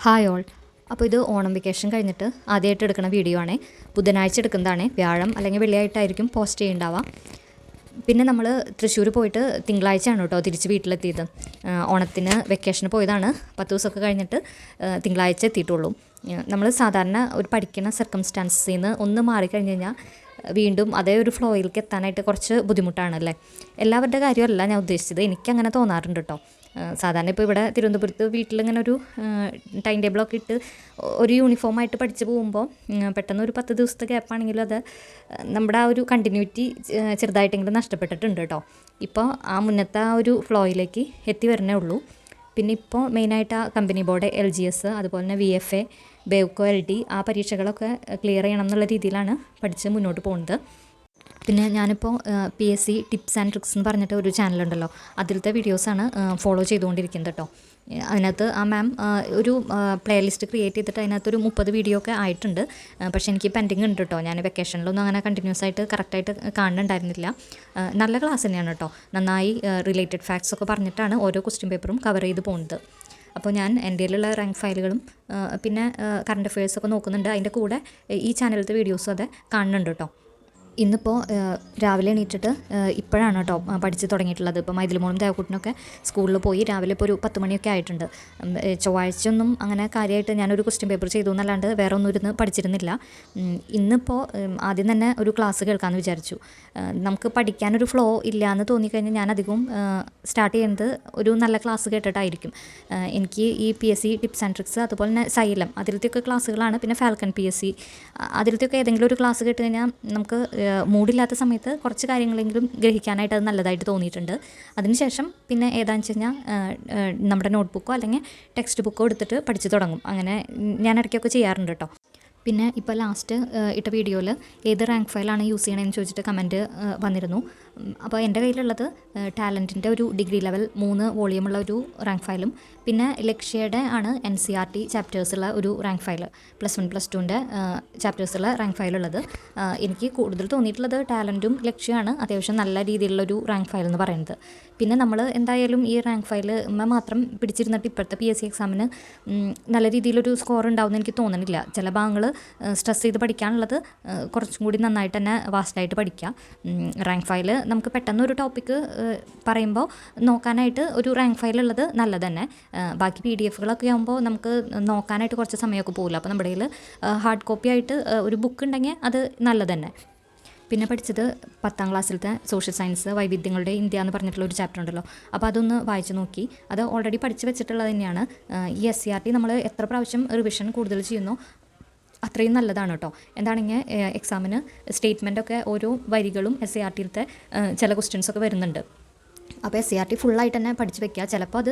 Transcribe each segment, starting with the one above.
Hi all. അപ്പോൾ ഇത് Onam vacation കഴിഞ്ഞിട്ട് ആദ്യമായിട്ട് എടുക്കുന്ന വീഡിയോ ആണ്. ബുധനാഴ്ച എടുക്കുന്നതാണ്. വ്യാഴം അല്ലെങ്കിൽ വെള്ളിയായിട്ടായിരിക്കും പോസ്റ്റ് ചെയ്യുന്നുണ്ടാവുക. പിന്നെ നമ്മൾ തൃശ്ശൂർ പോയിട്ട് തിങ്കളാഴ്ചയാണ് കേട്ടോ തിരിച്ച് വീട്ടിലെത്തിയത്. ഓണത്തിന് വെക്കേഷന് പോയതാണ്. 10 ദിവസമൊക്കെ കഴിഞ്ഞിട്ട് തിങ്കളാഴ്ച എത്തിയിട്ടുള്ളൂ. നമ്മൾ സാധാരണ ഒരു പഠിക്കുന്ന സർക്കംസ്റ്റാൻസിൽ നിന്ന് ഒന്ന് മാറിക്കഴിഞ്ഞ് കഴിഞ്ഞാൽ വീണ്ടും അതേ ഒരു ഫ്ലോയിലേക്ക് എത്താനായിട്ട് കുറച്ച് ബുദ്ധിമുട്ടാണല്ലേ. എല്ലാവരുടെ കാര്യമല്ല ഞാൻ ഉദ്ദേശിച്ചത്, എനിക്കങ്ങനെ തോന്നാറുണ്ട് കേട്ടോ. സാധാരണ ഇപ്പോൾ ഇവിടെ തിരുവനന്തപുരത്ത് വീട്ടിലിങ്ങനെ ഒരു ടൈം ടേബിളൊക്കെ ഇട്ട് ഒരു യൂണിഫോമായിട്ട് പഠിച്ച് പോകുമ്പോൾ പെട്ടെന്ന് ഒരു 10 ദിവസത്തെ ഗ്യാപ്പാണെങ്കിലും അത് നമ്മുടെ ആ ഒരു കണ്ടിന്യൂറ്റി ചെറുതായിട്ടെങ്കിലും നഷ്ടപ്പെട്ടിട്ടുണ്ട് കേട്ടോ. ഇപ്പോൾ ആ മുന്നത്തെ ആ ഒരു ഫ്ലോയിലേക്ക് എത്തി വരണേ ഉള്ളൂ. പിന്നെ ഇപ്പോൾ മെയിനായിട്ട് ആ കമ്പനി ബോർഡ്, LGS, അതുപോലെ തന്നെ VFA, ബെവ്കോ, LD ആ പരീക്ഷകളൊക്കെ ക്ലിയർ ചെയ്യണം എന്നുള്ള രീതിയിലാണ് പഠിച്ച് മുന്നോട്ട് പോകുന്നത്. പിന്നെ ഞാനിപ്പോൾ PSC ടിപ്സ് ആൻഡ് ട്രിക്സ് എന്ന് പറഞ്ഞിട്ട് ഒരു ചാനലുണ്ടല്ലോ, അതിലത്തെ വീഡിയോസാണ് ഫോളോ ചെയ്തുകൊണ്ടിരിക്കുന്നത് കേട്ടോ. അതിനകത്ത് ആ മാം ഒരു പ്ലേലിസ്റ്റ് ക്രിയേറ്റ് ചെയ്തിട്ട് അതിനകത്തൊരു 30 വീഡിയോ ഒക്കെ ആയിട്ടുണ്ട്. പക്ഷേ എനിക്ക് പെൻഡിങ് ഉണ്ട് കേട്ടോ. ഞാൻ വെക്കേഷനിലൊന്നും അങ്ങനെ കണ്ടിന്യൂസ് ആയിട്ട് കറക്റ്റായിട്ട് കാണുന്നുണ്ടായിരുന്നില്ല. നല്ല ക്ലാസ് തന്നെയാണ് കേട്ടോ. നന്നായി റിലേറ്റഡ് ഫാക്ട്സ് ഒക്കെ പറഞ്ഞിട്ടാണ് ഓരോ ക്വസ്റ്റ്യൻ പേപ്പറും കവർ ചെയ്ത് പോകുന്നത്. അപ്പോൾ ഞാൻ എൻ്റെ കയ്യിലുള്ള റാങ്ക് ഫയലുകളും പിന്നെ കറണ്ട് അഫയേഴ്സൊക്കെ നോക്കുന്നുണ്ട്. അതിൻ്റെ കൂടെ ഈ ചാനലിലത്തെ വീഡിയോസും അത് കാണുന്നുണ്ട് കേട്ടോ. ഇന്നിപ്പോൾ രാവിലെ എണീറ്റിട്ട് ഇപ്പോഴാണ് കേട്ടോ പഠിച്ച് തുടങ്ങിയിട്ടുള്ളത്. ഇപ്പോൾ മൈഥിലിമോളും ദേവക്കുട്ടനൊക്കെ സ്കൂളിൽ പോയി രാവിലെ ഇപ്പോൾ ഒരു 10 മണിയൊക്കെ ആയിട്ടുണ്ട്. ചൊവ്വാഴ്ചയൊന്നും അങ്ങനെ കാര്യമായിട്ട് ഞാനൊരു ക്വസ്റ്റ്യൻ പേപ്പർ ചെയ്തു എന്നല്ലാണ്ട് വേറെ ഒന്നും ഇരുന്ന് പഠിച്ചിരുന്നില്ല. ഇന്നിപ്പോൾ ആദ്യം തന്നെ ഒരു ക്ലാസ് കേൾക്കാമെന്ന് വിചാരിച്ചു. നമുക്ക് പഠിക്കാനൊരു ഫ്ലോ ഇല്ല എന്ന് തോന്നിക്കഴിഞ്ഞാൽ ഞാൻ അധികവും സ്റ്റാർട്ട് ചെയ്യുന്നത് ഒരു നല്ല ക്ലാസ് കേട്ടിട്ടായിരിക്കും. എനിക്ക് ഈ PSC ടിപ്സ് ആൻഡ് ട്രിക്സ്, അതുപോലെ തന്നെ സൈലം, അതിലത്തെയൊക്കെ ക്ലാസ്സുകളാണ്. പിന്നെ ഫാൽക്കൺ PSC, അതിലത്തെയൊക്കെ ഏതെങ്കിലും ഒരു ക്ലാസ് കേട്ട് കഴിഞ്ഞാൽ നമുക്ക് മൂഡില്ലാത്ത സമയത്ത് കുറച്ച് കാര്യങ്ങളെങ്കിലും ഗ്രഹിക്കാനായിട്ട് അത് നല്ലതായിട്ട് തോന്നിയിട്ടുണ്ട്. അതിനുശേഷം പിന്നെ ഏതാണെന്ന് വെച്ച് കഴിഞ്ഞാൽ നമ്മുടെ നോട്ട്ബുക്കോ അല്ലെങ്കിൽ ടെക്സ്റ്റ് ബുക്കോ എടുത്തിട്ട് പഠിച്ച് തുടങ്ങും. അങ്ങനെ ഞാൻ ഇടയ്ക്കൊക്കെ ചെയ്യാറുണ്ട് കേട്ടോ. പിന്നെ ഇപ്പോൾ ലാസ്റ്റ് ഇട്ട വീഡിയോയിൽ ഏത് റാങ്ക് ഫയലാണ് യൂസ് ചെയ്യണമെന്ന് ചോദിച്ചിട്ട് കമൻറ്റ് വന്നിരുന്നു. അപ്പോൾ എൻ്റെ കയ്യിലുള്ളത് ടാലൻറ്റിൻ്റെ ഒരു ഡിഗ്രി ലെവൽ 3 വോളിയമുള്ള ഒരു റാങ്ക് ഫയലും പിന്നെ ലക്ഷ്യയുടെ ആണ് NCERT ചാപ്റ്റേഴ്സുള്ള ഒരു റാങ്ക് ഫയൽ, +1 +2ൻ്റെ ചാപ്റ്റേഴ്സുള്ള റാങ്ക് ഫയലുള്ളത്. എനിക്ക് കൂടുതൽ തോന്നിയിട്ടുള്ളത് ടാലൻറ്റും ലക്ഷ്യമാണ് അത്യാവശ്യം നല്ല രീതിയിലുള്ളൊരു റാങ്ക് ഫയൽ എന്ന് പറയുന്നത്. പിന്നെ നമ്മൾ എന്തായാലും ഈ റാങ്ക് ഫയൽ മാത്രം പിടിച്ചിരുന്നിട്ട് ഇപ്പോഴത്തെ PSC എക്സാമിന് നല്ല രീതിയിലൊരു സ്കോർ ഉണ്ടാവുമെന്ന് എനിക്ക് തോന്നുന്നില്ല. ചില ഭാഗങ്ങൾ സ്ട്രെസ് ചെയ്ത് പഠിക്കാനുള്ളത് കുറച്ചും കൂടി നന്നായിട്ട് തന്നെ വാസ്റ്റായിട്ട് പഠിക്കുക. റാങ്ക് ഫയൽ നമുക്ക് പെട്ടെന്ന് ഒരു ടോപ്പിക്ക് പറയുമ്പോൾ നോക്കാനായിട്ട് ഒരു റാങ്ക് ഫയലുള്ളത് നല്ലത് തന്നെ. ബാക്കി PDFകളൊക്കെ ആകുമ്പോൾ നമുക്ക് നോക്കാനായിട്ട് കുറച്ച് സമയമൊക്കെ പോകില്ല. അപ്പോൾ നമ്മുടെ കയ്യിൽ ഹാർഡ് കോപ്പി ആയിട്ട് ഒരു ബുക്ക് ഉണ്ടെങ്കിൽ അത് നല്ലത് തന്നെ. പിന്നെ പഠിച്ചത് 10ാം ക്ലാസ്സിലത്തെ സോഷ്യൽ സയൻസ് വൈവിധ്യങ്ങളുടെ ഇന്ത്യ എന്ന് പറഞ്ഞിട്ടുള്ള ഒരു ചാപ്റ്റർ ഉണ്ടല്ലോ. അപ്പോൾ അതൊന്ന് വായിച്ച് നോക്കി. അത് ഓൾറെഡി പഠിച്ച് വെച്ചിട്ടുള്ളത് തന്നെയാണ്. ഈ SCERT നമ്മൾ എത്ര പ്രാവശ്യം റിവിഷൻ കൂടുതൽ ചെയ്യുന്നോ അത്രയും നല്ലതാണ് കേട്ടോ. എന്താണെങ്കിൽ എക്സാമിന് സ്റ്റേറ്റ്മെൻറ്റൊക്കെ ഓരോ വരികളും SCERTയിലത്തെ ചില ക്വസ്റ്റ്യൻസൊക്കെ വരുന്നുണ്ട്. അപ്പോൾ SCERT ഫുള്ളായിട്ട് തന്നെ പഠിച്ച് വെക്കുക. ചിലപ്പോൾ അത്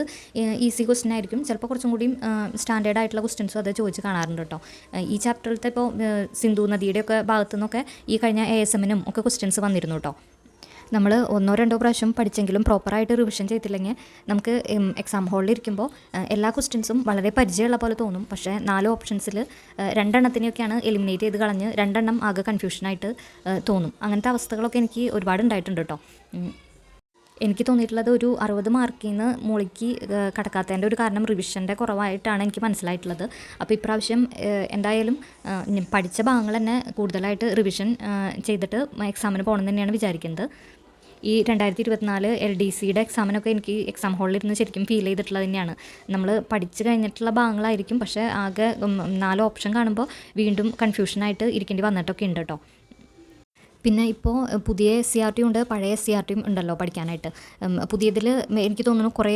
ഈസി ക്വസ്റ്റ്യൻ ആയിരിക്കും, ചിലപ്പോൾ കുറച്ചും കൂടിയും സ്റ്റാൻഡേർഡ് ആയിട്ടുള്ള ക്വസ്റ്റ്യൻസും അത് ചോദിച്ച് കാണാറുണ്ട് കേട്ടോ. ഈ ചാപ്റ്ററിലത്തെ ഇപ്പോൾ സിന്ധു നദിയുടെയൊക്കെ ഭാഗത്തു നിന്നൊക്കെ ഈ കഴിഞ്ഞ ASMനും ഒക്കെ ക്വസ്റ്റ്യൻസ് വന്നിരുന്നു കേട്ടോ. നമ്മൾ 1-2 പ്രാവശ്യം പഠിച്ചെങ്കിലും പ്രോപ്പറായിട്ട് റിവിഷൻ ചെയ്തില്ലെങ്കിൽ നമുക്ക് എക്സാം ഹാളിൽ ഇരിക്കുമ്പോൾ എല്ലാ ക്വസ്റ്റ്യൻസും വളരെ പരിചയമുള്ള പോലെ തോന്നും. പക്ഷേ 4 ഓപ്ഷൻസിൽ 2 എണ്ണത്തിനെയൊക്കെയാണ് എലിമിനേറ്റ് ചെയ്ത് കളഞ്ഞ് 2 എണ്ണം ആകെ കൺഫ്യൂഷനായിട്ട് തോന്നും. അങ്ങനത്തെ അവസ്ഥകളൊക്കെ എനിക്ക് ഒരുപാട് ഉണ്ടായിട്ടുണ്ട് കേട്ടോ. എനിക്ക് തോന്നിയിട്ടുള്ളത് ഒരു 60 മാർക്കിൽ നിന്ന് മുകളിലേക്ക് കടക്കാത്തതിൻ്റെ ഒരു കാരണം റിവിഷൻ്റെ കുറവായിട്ടാണ് എനിക്ക് മനസ്സിലായിട്ടുള്ളത്. അപ്പോൾ ഇപ്രാവശ്യം എന്തായാലും പഠിച്ച ഭാഗങ്ങൾ തന്നെ കൂടുതലായിട്ട് റിവിഷൻ ചെയ്തിട്ട് എക്സാമിന് പോകണം തന്നെയാണ് വിചാരിക്കുന്നത്. ഈ 2024 LDCയുടെ എക്സാമിനൊക്കെ എനിക്ക് എക്സാം ഹാളിലിരുന്ന് ശരിക്കും ഫീൽ ചെയ്തിട്ടുള്ളത് തന്നെയാണ്. നമ്മൾ പഠിച്ച് കഴിഞ്ഞിട്ടുള്ള ഭാഗങ്ങളായിരിക്കും, പക്ഷേ ആകെ 4 ഓപ്ഷൻ കാണുമ്പോൾ വീണ്ടും കൺഫ്യൂഷനായിട്ട് ഇരിക്കേണ്ടി വന്നിട്ടൊക്കെ ഉണ്ട് കേട്ടോ. പിന്നെ ഇപ്പോൾ പുതിയ SCERT ഉണ്ട്, പഴയ SCERT ഉണ്ടല്ലോ പഠിക്കാനായിട്ട്. പുതിയതിൽ എനിക്ക് തോന്നുന്നു കുറേ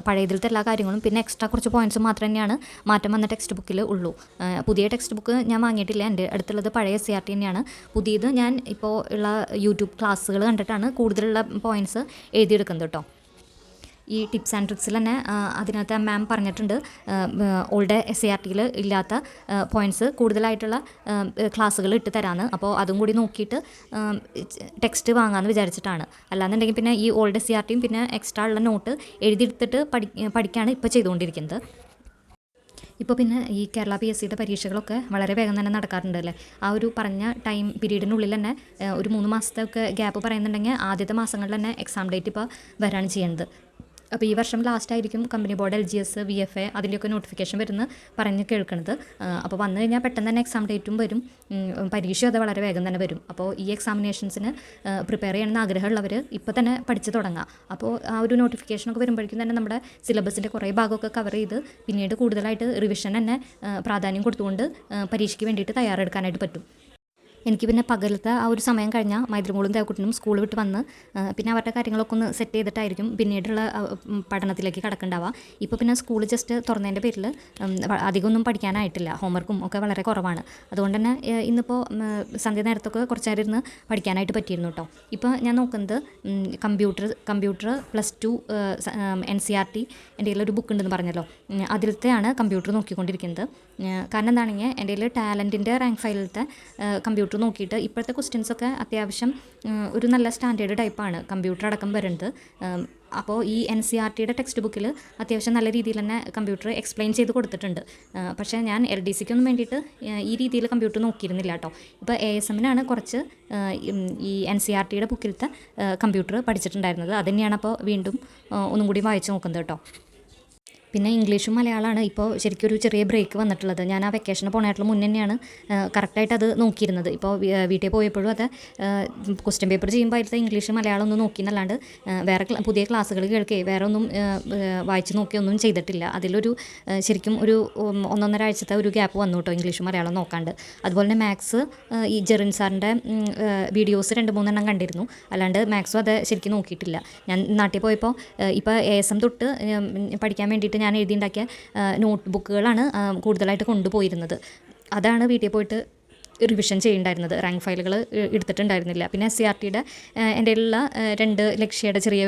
പഴയതിലത്തെ എല്ലാ കാര്യങ്ങളും പിന്നെ എക്സ്ട്രാ കുറച്ച് പോയിൻറ്റ്സ് മാത്രം തന്നെയാണ് മാറ്റം വന്ന ടെക്സ്റ്റ് ബുക്കിൽ ഉള്ളൂ. പുതിയ ടെക്സ്റ്റ് ബുക്ക് ഞാൻ വാങ്ങിയിട്ടില്ല. എൻ്റെ അടുത്തുള്ളത് പഴയ SCERT തന്നെയാണ്. പുതിയത് ഞാൻ ഇപ്പോൾ ഉള്ള യൂട്യൂബ് ക്ലാസ്സുകൾ കണ്ടിട്ടാണ് കൂടുതലുള്ള പോയിൻറ്റ്സ് എഴുതിയെടുക്കുന്നത് കേട്ടോ. ഈ ടിപ്സ് ആൻഡ് ട്രിക്സിൽ തന്നെ അതിനകത്ത് മാം പറഞ്ഞിട്ടുണ്ട് ഓൾഡ് SCERTയിൽ ഇല്ലാത്ത പോയിൻറ്റ്സ് കൂടുതലായിട്ടുള്ള ക്ലാസ്സുകൾ ഇട്ട് തരാമെന്ന്. അപ്പോൾ അതും കൂടി നോക്കിയിട്ട് ടെക്സ്റ്റ് വാങ്ങാമെന്ന് വിചാരിച്ചിട്ടാണ്. അല്ലാന്നുണ്ടെങ്കിൽ പിന്നെ ഈ ഓൾഡ് SCERTയും പിന്നെ എക്സ്ട്രാ ഉള്ള നോട്ട് എഴുതിയെടുത്തിട്ട് പഠിക്കുകയാണ് ഇപ്പോൾ ചെയ്തുകൊണ്ടിരിക്കുന്നത്. ഇപ്പോൾ പിന്നെ ഈ കേരള PSCയുടെ പരീക്ഷകളൊക്കെ വളരെ വേഗം തന്നെ നടക്കാറുണ്ട് അല്ലേ. ആ ഒരു പറഞ്ഞ ടൈം പീരീഡിനുള്ളിൽ തന്നെ ഒരു 3 മാസത്തെ ഒക്കെ ഗ്യാപ്പ് പറയുന്നുണ്ടെങ്കിൽ ആദ്യത്തെ മാസങ്ങളിൽ തന്നെ എക്സാം ഡേറ്റ് ഇപ്പോൾ വരാണ് ചെയ്യുന്നത്. അപ്പോൾ ഈ വർഷം ലാസ്റ്റ് ആയിരിക്കും കമ്പനി ബോർഡ് LGS VFA അതിൻ്റെയൊക്കെ നോട്ടിഫിക്കേഷൻ വരുന്ന പറഞ്ഞ് കേൾക്കുന്നത്. അപ്പോൾ വന്നു കഴിഞ്ഞാൽ പെട്ടെന്ന് തന്നെ എക്സാം ഡേറ്റും വരും, പരീക്ഷ അത് വളരെ വേഗം തന്നെ വരും. അപ്പോൾ ഈ എക്സാമിനേഷൻസിന് പ്രിപ്പയർ ചെയ്യണമെന്ന് ആഗ്രഹമുള്ളവർ ഇപ്പോൾ തന്നെ പഠിച്ച് തുടങ്ങാം. അപ്പോൾ ആ ഒരു നോട്ടിഫിക്കേഷനൊക്കെ വരുമ്പോഴേക്കും തന്നെ നമ്മുടെ സിലബസിൻ്റെ കുറേ ഭാഗമൊക്കെ കവർ ചെയ്ത് പിന്നീട് കൂടുതലായിട്ട് റിവിഷൻ തന്നെ പ്രാധാന്യം കൊടുത്തുകൊണ്ട് പരീക്ഷയ്ക്ക് വേണ്ടിയിട്ട് തയ്യാറെടുക്കാനായിട്ട് പറ്റും. എനിക്ക് പിന്നെ പകലത്തെ ആ ഒരു സമയം കഴിഞ്ഞാൽ മൈദ്രമോളും ദേവക്കുട്ടനും സ്കൂൾ വിട്ട് വന്ന് പിന്നെ അവരുടെ കാര്യങ്ങളൊക്കെ ഒന്ന് സെറ്റ് ചെയ്തിട്ടായിരിക്കും പിന്നീടുള്ള പഠനത്തിലേക്ക് കടക്കണ്ടാവുക. ഇപ്പോൾ പിന്നെ സ്കൂൾ ജസ്റ്റ് തുറന്നതിൻ്റെ പേരിൽ അധികമൊന്നും പഠിക്കാനായിട്ടില്ല, ഹോംവർക്കും ഒക്കെ വളരെ കുറവാണ്. അതുകൊണ്ട് തന്നെ ഇന്നിപ്പോൾ സന്ധ്യ നേരത്തൊക്കെ കുറച്ച് നേരം ഇരുന്ന് പഠിക്കാനായിട്ട് പറ്റിയിരുന്നു കേട്ടോ. ഇപ്പോൾ ഞാൻ നോക്കുന്നത് കമ്പ്യൂട്ടർ +2 NCERT എൻ്റെ കയ്യിലൊരു ബുക്ക് ഉണ്ടെന്ന് പറഞ്ഞല്ലോ, അതിലത്തെയാണ് കമ്പ്യൂട്ടർ നോക്കിക്കൊണ്ടിരിക്കുന്നത്. കാരണം എന്താണെങ്കിൽ എൻ്റെ കയ്യിൽ ടാലൻറ്റിൻ്റെ റാങ്ക് ഫയലിലത്തെ കമ്പ്യൂട്ടർ നോക്കിയിട്ട് ഇപ്പോഴത്തെ ക്വസ്റ്റ്യൻസൊക്കെ അത്യാവശ്യം ഒരു നല്ല സ്റ്റാൻഡേർഡ് ടൈപ്പാണ് കമ്പ്യൂട്ടർ അടക്കം വരുന്നത്. അപ്പോൾ ഈ NCERTയുടെ ടെക്സ്റ്റ് ബുക്കിൽ അത്യാവശ്യം നല്ല രീതിയിൽ തന്നെ കമ്പ്യൂട്ടർ എക്സ്പ്ലെയിൻ ചെയ്ത് കൊടുത്തിട്ടുണ്ട്. പക്ഷേ ഞാൻ LDCക്കൊന്നും വേണ്ടിയിട്ട് ഈ രീതിയിൽ കമ്പ്യൂട്ടർ നോക്കിയിരുന്നില്ല കേട്ടോ. ഇപ്പോൾ ASMനാണ് കുറച്ച് ഈ NCERTയുടെ ബുക്കിലത്തെ കമ്പ്യൂട്ടർ പഠിച്ചിട്ടുണ്ടായിരുന്നത്. അത് തന്നെയാണ് അപ്പോൾ വീണ്ടും ഒന്നും കൂടി വായിച്ച് നോക്കുന്നത് കേട്ടോ. പിന്നെ ഇംഗ്ലീഷും മലയാളമാണ് ഇപ്പോൾ ശരിക്കും ഒരു ചെറിയ ബ്രേക്ക് വന്നിട്ടുള്ളത്. ഞാൻ ആ വെക്കേഷന് പോണായിട്ടുള്ള മുന്നേ തന്നെയാണ് കറക്റ്റായിട്ട് അത് നോക്കിയിരുന്നത്. ഇപ്പോൾ വീട്ടിൽ പോയപ്പോഴും അത് ക്വസ്റ്റ്യൻ പേപ്പർ ചെയ്യുമ്പോൾ അതിലത്തെ ഇംഗ്ലീഷ് മലയാളം ഒന്നും നോക്കിയെന്നല്ലാണ്ട് വേറെ പുതിയ ക്ലാസ്സുകൾ കേൾക്കുകയും വേറെ ഒന്നും വായിച്ച് നോക്കിയൊന്നും ചെയ്തിട്ടില്ല. അതിലൊരു ശരിക്കും ഒരു 1.5 ആഴ്ചത്തെ ഒരു ഗ്യാപ്പ് വന്നു കേട്ടോ ഇംഗ്ലീഷും മലയാളം നോക്കാണ്ട്. അതുപോലെ തന്നെ മാത്സ് ഈ ജെറിൻ സാറിൻ്റെ വീഡിയോസ് 2-3 എണ്ണം കണ്ടിരുന്നു, അല്ലാണ്ട് മാത്സും അത് ശരിക്കും നോക്കിയിട്ടില്ല. ഞാൻ നാട്ടിൽ പോയപ്പോൾ ഇപ്പോൾ ASM തൊട്ട് പഠിക്കാൻ വേണ്ടിയിട്ട് ഞാൻ എഴുതിയുണ്ടാക്കിയ നോട്ട് ബുക്കുകളാണ് കൂടുതലായിട്ട് കൊണ്ടുപോയിരുന്നത്. അതാണ് വീട്ടിൽ പോയിട്ട് റിവിഷൻ ചെയ്യുന്നുണ്ടായിരുന്നത്. റാങ്ക് ഫയലുകൾ എടുത്തിട്ടുണ്ടായിരുന്നില്ല. പിന്നെ SCERTയുടെ എൻ്റെ ഉള്ള 2 ലക്ഷ്യയുടെ ചെറിയ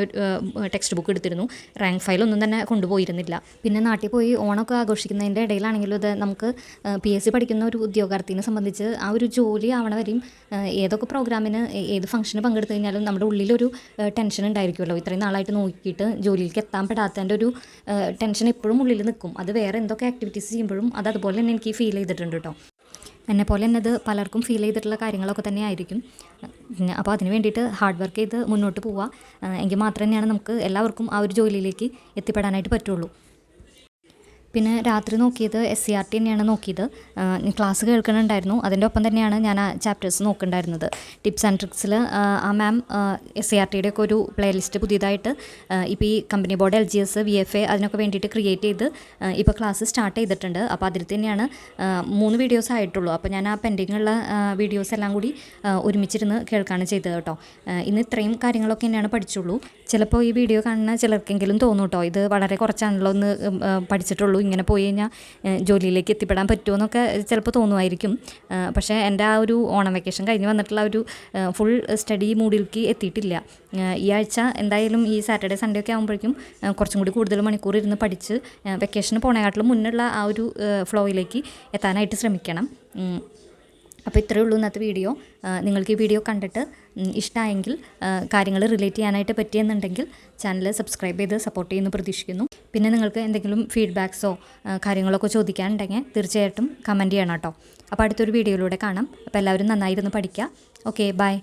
ടെക്സ്റ്റ് ബുക്ക് എടുത്തിരുന്നു. റാങ്ക് ഫയലൊന്നും തന്നെ കൊണ്ടുപോയിരുന്നില്ല. പിന്നെ നാട്ടിൽ പോയി ഓണമൊക്കെ ആഘോഷിക്കുന്നതിൻ്റെ ഇടയിലാണെങ്കിലും ഇത് നമുക്ക് PSC പഠിക്കുന്ന ഒരു ഉദ്യോഗാർത്ഥിനെ സംബന്ധിച്ച് ആ ഒരു ജോലി ആവണ വരെയും ഏതൊക്കെ പ്രോഗ്രാമിന് ഏത് ഫംഗ്ഷന് പങ്കെടുത്തു കഴിഞ്ഞാലും നമ്മുടെ ഉള്ളിലൊരു ടെൻഷൻ ഉണ്ടായിരിക്കുമല്ലോ. ഇത്രയും നാളായിട്ട് നോക്കിയിട്ട് ജോലിയിലേക്ക് എത്താൻ പെടാത്തതിൻ്റെ ഒരു ടെൻഷൻ എപ്പോഴും ഉള്ളിൽ നിൽക്കും. അത് വേറെ എന്തൊക്കെ ആക്ടിവിറ്റീസ് ചെയ്യുമ്പോഴും അത് അതുപോലെ തന്നെ എനിക്ക് ഫീൽ ചെയ്തിട്ടുണ്ട് കേട്ടോ. എന്നെപ്പോലെ തന്നെ അത് പലർക്കും ഫീൽ ചെയ്തിട്ടുള്ള കാര്യങ്ങളൊക്കെ തന്നെ ആയിരിക്കും. അപ്പോൾ അതിന് വേണ്ടിയിട്ട് ഹാർഡ് വർക്ക് ചെയ്ത് മുന്നോട്ട് പോവുക, എങ്കിൽ മാത്രം തന്നെയാണ് നമുക്ക് എല്ലാവർക്കും ആ ഒരു ജോലിയിലേക്ക് എത്തിപ്പെടാനായിട്ട് പറ്റുള്ളൂ. പിന്നെ രാത്രി നോക്കിയത് SCERT തന്നെയാണ് നോക്കിയത്. ക്ലാസ് കേൾക്കുന്നുണ്ടായിരുന്നു, അതിൻ്റെ ഒപ്പം തന്നെയാണ് ഞാൻ ആ ചാപ്റ്റേഴ്സ് നോക്കുന്നുണ്ടായിരുന്നത്. ടിപ്സ് ആൻഡ് ട്രിക്സിൽ ആ മാം SCERTയുടെ ഒക്കെ ഒരു പ്ലേലിസ്റ്റ് പുതിയതായിട്ട് ഇപ്പോൾ ഈ കമ്പനി ബോർഡ് LGS VFA അതിനൊക്കെ വേണ്ടിയിട്ട് ക്രിയേറ്റ് ചെയ്ത് ഇപ്പോൾ ക്ലാസ് സ്റ്റാർട്ട് ചെയ്തിട്ടുണ്ട്. അപ്പോൾ അതിൽ തന്നെയാണ് 3 വീഡിയോസ് ആയിട്ടുള്ളൂ. അപ്പോൾ ഞാൻ ആ പെൻഡിങ്ങുള്ള വീഡിയോസ് എല്ലാം കൂടി ഒരുമിച്ചിരുന്ന് കേൾക്കാണ് ചെയ്തത് കേട്ടോ. ഇന്ന് ഇത്രയും കാര്യങ്ങളൊക്കെ തന്നെയാണ് പഠിച്ചുള്ളൂ. ചിലപ്പോൾ ഈ വീഡിയോ കാണുന്ന ചിലർക്കെങ്കിലും തോന്നും കേട്ടോ, ഇത് വളരെ കുറച്ചാണല്ലോ ഒന്ന് പഠിച്ചിട്ടുള്ളൂ, ഇങ്ങനെ പോയി കഴിഞ്ഞാൽ ജോലിയിലേക്ക് എത്തിപ്പെടാൻ പറ്റുമോ എന്നൊക്കെ ചിലപ്പോൾ തോന്നുമായിരിക്കും. പക്ഷേ എൻ്റെ ആ ഒരു ഓണം വെക്കേഷൻ കഴിഞ്ഞ് വന്നിട്ടുള്ള ഒരു ഫുൾ സ്റ്റഡി മൂഡിലേക്ക് എത്തിയിട്ടില്ല. ഈ ആഴ്ച എന്തായാലും ഈ സാറ്റർഡേ സൺഡേ ഒക്കെ ആകുമ്പോഴേക്കും കുറച്ചും കൂടി കൂടുതൽ മണിക്കൂർ ഇരുന്ന് പഠിച്ച് വെക്കേഷന് പോണേക്കാട്ടിലും മുന്നുള്ള ആ ഒരു ഫ്ലോയിലേക്ക് എത്താനായിട്ട് ശ്രമിക്കണം. അപ്പോൾ ഇത്രയേ ഉള്ളൂ ഇന്നത്തെ വീഡിയോ. നിങ്ങൾക്ക് ഈ വീഡിയോ കണ്ടിട്ട് ഇഷ്ടമായെങ്കിൽ കാര്യങ്ങൾ റിലേറ്റ് ചെയ്യാനായിട്ട് പറ്റിയെന്നുണ്ടെങ്കിൽ ചാനൽ സബ്സ്ക്രൈബ് ചെയ്ത് സപ്പോർട്ട് ചെയ്യുന്നു പ്രതീക്ഷിക്കുന്നു. പിന്നെ നിങ്ങൾക്ക് എന്തെങ്കിലും ഫീഡ്ബാക്സോ കാര്യങ്ങളൊക്കെ ചോദിക്കാനുണ്ടെങ്കിൽ തീർച്ചയായിട്ടും കമൻറ്റ് ചെയ്യണം കേട്ടോ. അപ്പോൾ അടുത്തൊരു വീഡിയോയിലൂടെ കാണാം. അപ്പോൾ എല്ലാവരും നന്നായിരുന്നു പഠിക്കുക. Okay, by.